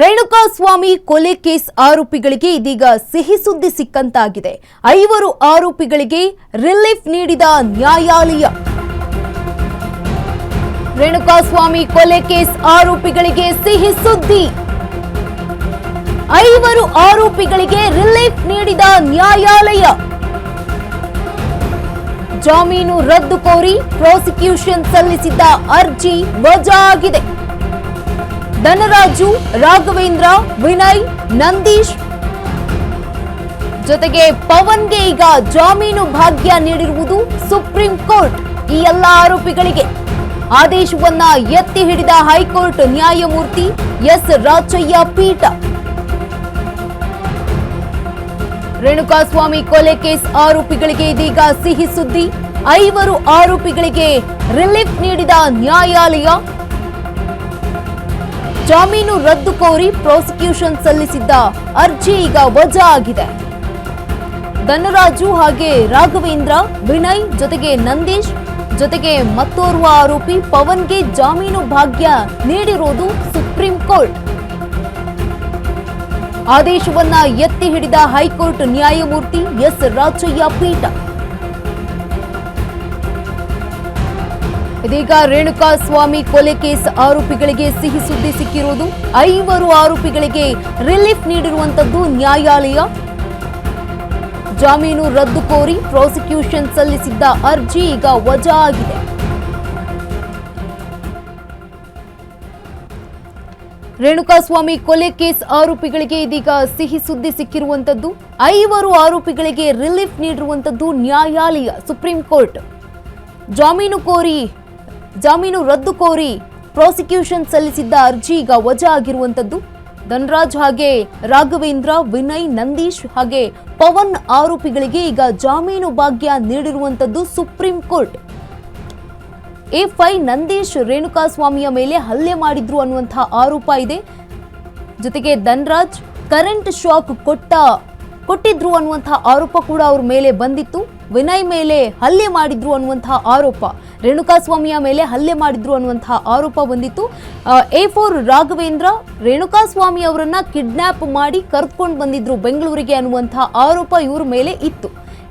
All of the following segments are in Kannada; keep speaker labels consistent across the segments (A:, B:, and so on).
A: ರೇಣುಕಾಸ್ವಾಮಿ ಕೊಲೆ ಕೇಸ್ ಆರೋಪಿಗಳಿಗೆ ಇದೀಗ ಸಿಹಿ ಸುದ್ದಿ ಸಿಕ್ಕಂತಾಗಿದೆ. 5 ಆರೋಪಿಗಳಿಗೆ ರಿಲೀಫ್ ನೀಡಿದ ನ್ಯಾಯಾಲಯ. ರೇಣುಕಾಸ್ವಾಮಿ ಕೊಲೆ ಕೇಸ್ ಆರೋಪಿಗಳಿಗೆ ಸಿಹಿ ಸುದ್ದಿ. 5 ಆರೋಪಿಗಳಿಗೆ ರಿಲೀಫ್ ನೀಡಿದ ನ್ಯಾಯಾಲಯ. ಜಾಮೀನು ರದ್ದು ಕೋರಿ ಪ್ರಾಸಿಕ್ಯೂಷನ್ ಸಲ್ಲಿಸಿದ್ದ ಅರ್ಜಿ ವಜಾ ಆಗಿದೆ. ಧನರಾಜು, ರಾಘವೇಂದ್ರ, ವಿನಯ್, ನಂದೀಶ್ ಜೊತೆಗೆ ಪವನ್ಗೆ ಈಗ ಜಾಮೀನು ಭಾಗ್ಯ ನೀಡಿರುವುದು ಸುಪ್ರೀಂ ಕೋರ್ಟ್. ಈ ಎಲ್ಲ ಆರೋಪಿಗಳಿಗೆ ಆದೇಶವನ್ನ ಎತ್ತಿ ಹಿಡಿದ ಹೈಕೋರ್ಟ್ ನ್ಯಾಯಮೂರ್ತಿ ಎಸ್ ರಾಚಯ್ಯ ಪೀಠ. ರೇಣುಕಾಸ್ವಾಮಿ ಕೊಲೆ ಕೇಸ್ ಆರೋಪಿಗಳಿಗೆ ಇದೀಗ ಸಿಹಿ ಸುದ್ದಿ. 5 ಆರೋಪಿಗಳಿಗೆ ರಿಲೀಫ್ ನೀಡಿದ ನ್ಯಾಯಾಲಯ. ಜಾಮೀನು ರದ್ದು ಕೋರಿ ಪ್ರಾಸಿಕ್ಯೂಷನ್ ಸಲ್ಲಿಸಿದ್ದ ಅರ್ಜಿ ಈಗ ವಜಾ ಆಗಿದೆ. ಧನರಾಜು ಹಾಗೆ ರಾಘವೇಂದ್ರ, ವಿನಯ್ ಜೊತೆಗೆ ನಂದೀಶ್ ಜೊತೆಗೆ ಮತ್ತೋರ್ವ ಆರೋಪಿ ಪವನ್ಗೆ ಜಾಮೀನು ಭಾಗ್ಯ ನೀಡಿರುವುದು ಸುಪ್ರೀಂ ಕೋರ್ಟ್. ಆದೇಶವನ್ನ ಎತ್ತಿ ಹಿಡಿದ ಹೈಕೋರ್ಟ್ ನ್ಯಾಯಮೂರ್ತಿ ಎಸ್ ರಾಚಯ್ಯ ಪೀಠ. ಇದೀಗ ರೇಣುಕಾಸ್ವಾಮಿ ಕೊಲೆ ಕೇಸ್ ಆರೋಪಿಗಳಿಗೆ ಸಿಹಿ ಸುದ್ದಿ ಸಿಕ್ಕಿರುವುದು. 5 ಆರೋಪಿಗಳಿಗೆ ರಿಲೀಫ್ ನೀಡಿರುವಂತದ್ದು ನ್ಯಾಯಾಲಯ. ಜಾಮೀನು ರದ್ದು ಕೋರಿ ಪ್ರಾಸಿಕ್ಯೂಷನ್ ಸಲ್ಲಿಸಿದ್ದ ಅರ್ಜಿ ಈಗ ವಜಾ ಆಗಿದೆ. ರೇಣುಕಾಸ್ವಾಮಿ ಕೊಲೆ ಕೇಸ್ ಆರೋಪಿಗಳಿಗೆ ಇದೀಗ ಸಿಹಿ ಸುದ್ದಿ ಸಿಕ್ಕಿರುವಂತದ್ದು. 5 ಆರೋಪಿಗಳಿಗೆ ರಿಲೀಫ್ ನೀಡಿರುವಂತದ್ದು ನ್ಯಾಯಾಲಯ, ಸುಪ್ರೀಂ ಕೋರ್ಟ್. ಜಾಮೀನು ರದ್ದು ಕೋರಿ ಪ್ರಾಸಿಕ್ಯೂಷನ್ ಸಲ್ಲಿಸಿದ್ದ ಅರ್ಜಿ ಈಗ ವಜಾ ಆಗಿರುವಂತದ್ದು. ಧನರಾಜ್ ಹಾಗೆ ರಾಘವೇಂದ್ರ, ವಿನಯ್, ನಂದೀಶ್ ಹಾಗೆ ಪವನ್ ಆರೋಪಿಗಳಿಗೆ ಈಗ ಜಾಮೀನು ಭಾಗ್ಯ ನೀಡಿರುವಂತದ್ದು ಸುಪ್ರೀಂ ಕೋರ್ಟ್. A5 ನಂದೀಶ್ ರೇಣುಕಾಸ್ವಾಮಿಯ ಮೇಲೆ ಹಲ್ಲೆ ಮಾಡಿದ್ರು ಅನ್ನುವಂತಹ ಆರೋಪ ಇದೆ. ಜೊತೆಗೆ ಧನರಾಜ್ ಕರೆಂಟ್ ಶಾಕ್ ಕೊಟ್ಟಿದ್ರು ಅನ್ನುವಂತಹ ಆರೋಪ ಕೂಡ ಅವ್ರ ಮೇಲೆ ಬಂದಿತ್ತು. ವಿನಯ್ ಮೇಲೆ ಹಲ್ಲೆ ಮಾಡಿದ್ರು ಅನ್ನುವಂತಹ ಆರೋಪ, ರೇಣುಕಾಸ್ವಾಮಿಯ ಮೇಲೆ ಹಲ್ಲೆ ಮಾಡಿದ್ರು ಅನ್ನುವಂತಹ ಆರೋಪ ಬಂದಿತ್ತು. A4 ರಾಘವೇಂದ್ರ ರೇಣುಕಾಸ್ವಾಮಿ ಅವರನ್ನ ಕಿಡ್ನಾಪ್ ಮಾಡಿ ಕರೆದುಕೊಂಡು ಬಂದಿದ್ರು ಬೆಂಗಳೂರಿಗೆ ಅನ್ನುವಂತಹ ಆರೋಪ ಇವ್ರ ಮೇಲೆ ಇತ್ತು.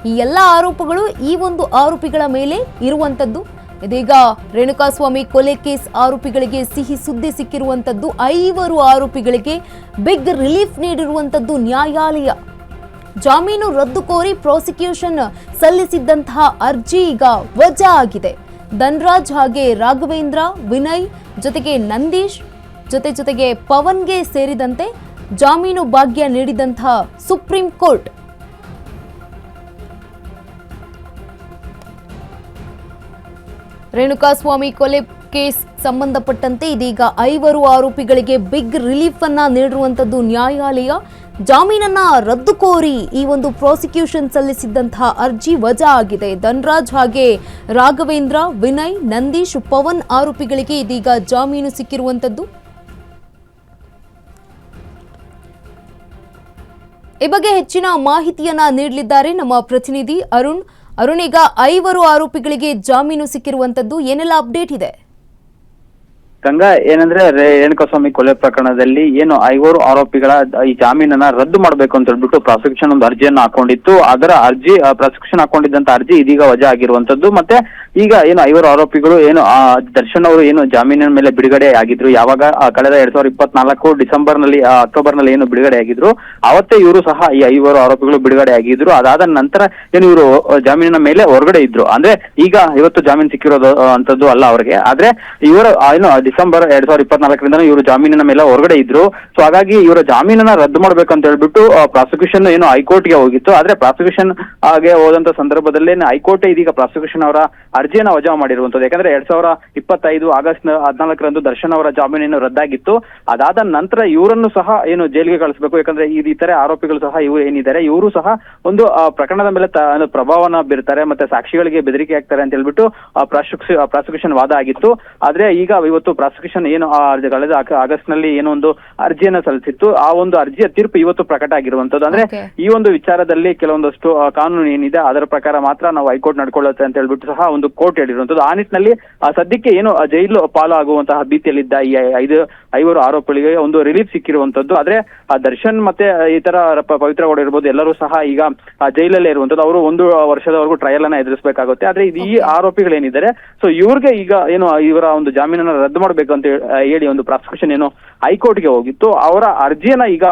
A: ಈ ಎಲ್ಲ ಆರೋಪಗಳು ಈ ಒಂದು ಆರೋಪಿಗಳ ಮೇಲೆ ಇರುವಂತದ್ದು. ಇದೀಗ ರೇಣುಕಾಸ್ವಾಮಿ ಕೊಲೆ ಕೇಸ್ ಆರೋಪಿಗಳಿಗೆ ಸಿಹಿ ಸುದ್ದಿ ಸಿಕ್ಕಿರುವಂತದ್ದು. 5 ಆರೋಪಿಗಳಿಗೆ ಬಿಗ್ ರಿಲೀಫ್ ನೀಡಿರುವಂತದ್ದು ನ್ಯಾಯಾಲಯ. ಜಾಮೀನು ರದ್ದು ಕೋರಿ ಪ್ರಾಸಿಕ್ಯೂಷನ್ ಸಲ್ಲಿಸಿದ್ದಂತಹ ಅರ್ಜಿ ಈಗ ವಜಾ ಆಗಿದೆ. ಧನರಾಜ್ ಹಾಗೆ ರಾಘವೇಂದ್ರ, ವಿನಯ್ ಜೊತೆಗೆ ನಂದೀಶ್ ಜೊತೆಗೆ ಪವನ್ಗೆ ಸೇರಿದಂತೆ ಜಾಮೀನು ಭಾಗ್ಯ ನೀಡಿದಂತಹ ಸುಪ್ರೀಂ ಕೋರ್ಟ್. ರೇಣುಕಾಸ್ವಾಮಿ ಕೊಲೆ ಕೇಸ್ ಸಂಬಂಧಪಟ್ಟಂತೆ ಇದೀಗ 5 ಆರೋಪಿಗಳಿಗೆ ಬಿಗ್ ರಿಲೀಫ್ ಅನ್ನ ನೀಡಿರುವಂತದ್ದು ನ್ಯಾಯಾಲಯ. ಜಾಮೀನನ್ನ ರದ್ದು ಕೋರಿ ಈ ಒಂದು ಪ್ರಾಸಿಕ್ಯೂಷನ್ ಸಲ್ಲಿಸಿದ್ದಂತಹ ಅರ್ಜಿ ವಜಾ ಆಗಿದೆ. ಧನರಾಜ್ ಹಾಗೆ ರಾಘವೇಂದ್ರ, ವಿನಯ್, ನಂದೀಶ್, ಪವನ್ ಆರೋಪಿಗಳಿಗೆ ಇದೀಗ ಜಾಮೀನು ಸಿಕ್ಕಿರುವಂತದ್ದು. ಈ ಬಗ್ಗೆ ಹೆಚ್ಚಿನ ಮಾಹಿತಿಯನ್ನ ನೀಡಲಿದ್ದಾರೆ ನಮ್ಮ ಪ್ರತಿನಿಧಿ ಅರುಣ್. ಈಗ 5 ಆರೋಪಿಗಳಿಗೆ ಜಾಮೀನು ಸಿಕ್ಕಿರುವಂತದ್ದು, ಏನೆಲ್ಲ ಅಪ್ಡೇಟ್ ಇದೆ?
B: ಗಂಗಾ, ಏನಂದ್ರೆ ರೇಣುಕಾಸ್ವಾಮಿ ಕೊಲೆ ಪ್ರಕರಣದಲ್ಲಿ ಏನು 5 ಆರೋಪಿಗಳ ಈ ಜಾಮೀನನ್ನ ರದ್ದು ಮಾಡಬೇಕು ಅಂತ ಹೇಳ್ಬಿಟ್ಟು ಪ್ರಾಸಿಕ್ಯೂಷನ್ ಒಂದು ಅರ್ಜಿಯನ್ನು ಹಾಕೊಂಡಿತ್ತು. ಅದರ ಅರ್ಜಿ ಪ್ರಾಸಿಕ್ಯೂಷನ್ ಹಾಕೊಂಡಿದ್ದಂತ ಅರ್ಜಿ ಇದೀಗ ವಜಾ ಆಗಿರುವಂತದ್ದು. ಮತ್ತೆ ಈಗ ಏನು 5 ಆರೋಪಿಗಳು ಏನು ದರ್ಶನ್ ಅವರು ಏನು ಜಾಮೀನಿನ ಮೇಲೆ ಬಿಡುಗಡೆ ಆಗಿದ್ರು, ಯಾವಾಗ ಕಳೆದ 2024 ಅಕ್ಟೋಬರ್ ನಲ್ಲಿ ಏನು ಬಿಡುಗಡೆ ಆಗಿದ್ರು, ಅವತ್ತೇ ಇವರು ಸಹ ಈ 5 ಆರೋಪಿಗಳು ಬಿಡುಗಡೆ ಆಗಿದ್ರು. ಅದಾದ ನಂತರ ಏನು ಇವರು ಜಾಮೀನಿನ ಮೇಲೆ ಹೊರಗಡೆ ಇದ್ರು. ಅಂದ್ರೆ ಈಗ ಇವತ್ತು ಜಾಮೀನು ಸಿಕ್ಕಿರೋದು ಅಂತದ್ದು ಅಲ್ಲ ಅವ್ರಿಗೆ. ಆದ್ರೆ ಇವರು ಏನು ಡಿಸೆಂಬರ್ 2024 ಇವರು ಜಾಮೀನಿನ ಮೇಲೆ ಹೊರಗಡೆ ಇದ್ರು. ಸೊ ಹಾಗಾಗಿ ಇವರ ಜಾಮೀನನ್ನ ರದ್ದು ಮಾಡ್ಬೇಕಂತ ಹೇಳ್ಬಿಟ್ಟು ಪ್ರಾಸಿಕ್ಯೂಷನ್ ಏನು ಹೈಕೋರ್ಟ್ಗೆ ಹೋಗಿತ್ತು. ಆದ್ರೆ ಪ್ರಾಸಿಕ್ಯೂಷನ್ ಗೆ ಹೋದಂತ ಸಂದರ್ಭದಲ್ಲಿ ಹೈಕೋರ್ಟ್ ಇದೀಗ ಪ್ರಾಸಿಕ್ಯೂಷನ್ ಅವರ ಅರ್ಜಿಯನ್ನ ವಜಾ ಮಾಡಿರುವಂತದ್ದು. ಯಾಕಂದ್ರೆ 2025 ಆಗಸ್ಟ್ 14 ದರ್ಶನ್ ಅವರ ಜಾಮೀನು ರದ್ದಾಗಿತ್ತು. ಅದಾದ ನಂತರ ಇವರನ್ನು ಸಹ ಏನು ಜೈಲಿಗೆ ಕಳಿಸಬೇಕು. ಯಾಕಂದ್ರೆ ಇತರ ಆರೋಪಿಗಳು ಸಹ ಇವರು ಏನಿದ್ದಾರೆ ಇವರು ಸಹ ಒಂದು ಪ್ರಕರಣದ ಮೇಲೆ ಪ್ರಭಾವನ ಬೀರ್ತಾರೆ, ಮತ್ತೆ ಸಾಕ್ಷಿಗಳಿಗೆ ಬೆದರಿಕೆ ಆಗ್ತಾರೆ ಅಂತ ಹೇಳ್ಬಿಟ್ಟು ಪ್ರಾಸಿಕ್ಯೂಷನ್ ವಾದ ಆಗಿತ್ತು. ಆದ್ರೆ ಈಗ ಇವತ್ತು ಪ್ರಾಸಿಕ್ಯೂಷನ್ ಏನು ಕಳೆದ ಆಗಸ್ಟ್ ನಲ್ಲಿ ಏನೋ ಒಂದು ಅರ್ಜಿಯನ್ನ ಸಲ್ಲಿಸಿತ್ತು. ಆ ಒಂದು ಅರ್ಜಿಯ ತೀರ್ಪು ಇವತ್ತು ಪ್ರಕಟ ಆಗಿರುವಂತದ್ದು. ಅಂದ್ರೆ ಈ ಒಂದು ವಿಚಾರದಲ್ಲಿ ಕೆಲವೊಂದಷ್ಟು ಕಾನೂನು ಏನಿದೆ ಅದರ ಪ್ರಕಾರ ಮಾತ್ರ ನಾವು ಹೈಕೋರ್ಟ್ ನಡ್ಕೊಳ್ಳುತ್ತೆ ಅಂತ ಹೇಳ್ಬಿಟ್ಟು ಸಹ ಒಂದು ಕೋರ್ಟ್ ಹೇಳಿರುವಂತದ್ದು. ಆ ನಿಟ್ಟಿನಲ್ಲಿ ಸದ್ಯಕ್ಕೆ ಏನು ಜೈಲು ಪಾಲು ಆಗುವಂತಹ ಭೀತಿಯಲ್ಲಿದ್ದ ಈ 5 5 ಆರೋಪಿಗಳಿಗೆ ಒಂದು ರಿಲೀಫ್ ಸಿಕ್ಕಿರುವಂತದ್ದು. ಆದ್ರೆ ಆ ದರ್ಶನ್ ಮತ್ತೆ ಇತರ ಪವಿತ್ರ ಗೌಡ ಇರ್ಬೋದು ಎಲ್ಲರೂ ಸಹ ಈಗ ಜೈಲಲ್ಲೇ ಇರುವಂತದ್ದು. ಅವರು 1 ವರ್ಷದವರೆಗೂ ಟ್ರಯಲ್ ಅನ್ನ ಎದುರಿಸಬೇಕಾಗುತ್ತೆ. ಆದ್ರೆ ಈ ಆರೋಪಿಗಳೇನಿದ್ದಾರೆ ಸೊ ಇವ್ರಿಗೆ ಈಗ ಏನು ಇವರ ಒಂದು ಜಾಮೀನನ್ನ ರದ್ದು ಮಾಡ್ಬೇಕು ಅಂತ ಹೇಳಿ ಒಂದು ಪ್ರಾಸಿಕ್ಯೂಷನ್ ಏನು ಹೈಕೋರ್ಟ್ಗೆ ಹೋಗಿತ್ತು. ಅವರ ಅರ್ಜಿಯನ್ನ ಈಗ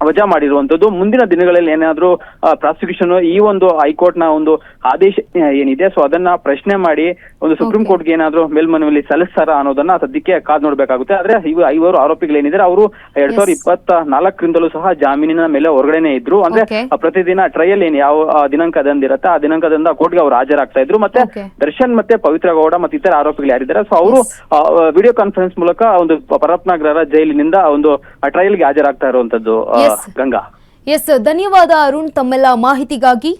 B: ವಜಾ ಮಾಡಿರುವಂತದ್ದು. ಮುಂದಿನ ದಿನಗಳಲ್ಲಿ ಏನಾದ್ರೂ ಪ್ರಾಸಿಕ್ಯೂಷನ್ ಈ ಒಂದು ಹೈಕೋರ್ಟ್ ನ ಒಂದು ಆದೇಶ ಏನಿದೆ ಸೊ ಅದನ್ನ ಪ್ರಶ್ನೆ ಮಾಡಿ ಒಂದು ಸುಪ್ರೀಂ ಕೋರ್ಟ್ಗೆ ಏನಾದ್ರೂ ಮೇಲ್ಮನವಿಯಲ್ಲಿ ಸಲ್ಲಿಸ್ತಾರ ಅನ್ನೋದನ್ನ ಸದ್ಯಕ್ಕೆ ಕಾದ್ ನೋಡ್ಬೇಕಾಗುತ್ತೆ. ಆದ್ರೆ ಇವು 5 ಆರೋಪಿಗಳೇನಿದ್ದಾರೆ ಅವರು 2024ರಿಂದಲೂ ಸಹ ಜಾಮೀನಿನ ಮೇಲೆ ಹೊರಗಡೆನೆ ಇದ್ರು. ಅಂದ್ರೆ ಪ್ರತಿದಿನ ಟ್ರಯಲ್ ಏನ್ ಯಾವ ದಿನಾಂಕದಂದಿರತ್ತೆ ಆ ದಿನಾಂಕದಿಂದ ಕೋರ್ಟ್ಗೆ ಅವ್ರು ಹಾಜರಾಗ್ತಾ ಇದ್ರು. ಮತ್ತೆ ದರ್ಶನ್ ಮತ್ತೆ ಪವಿತ್ರ ಗೌಡ ಮತ್ತೆ ಇತರ ಆರೋಪಿಗಳು ಯಾರಿದ್ದಾರೆ ಸೊ ಅವರು ವಿಡಿಯೋ ಕಾನ್ಫರೆನ್ಸ್ ಮೂಲಕ ಒಂದು ಪರಪ್ನಗರ ಜೈಲಿನಿಂದ ಒಂದು ಟ್ರಯಲ್ಗೆ ಹಾಜರಾಗ್ತಾ ಇರುವಂತದ್ದು. ಗಂಗಾ
A: ಧನ್ಯವಾದ ಅರುಣ್ ತಮ್ಮೆಲ್ಲ ಮಾಹಿತಿಗಾಗಿ.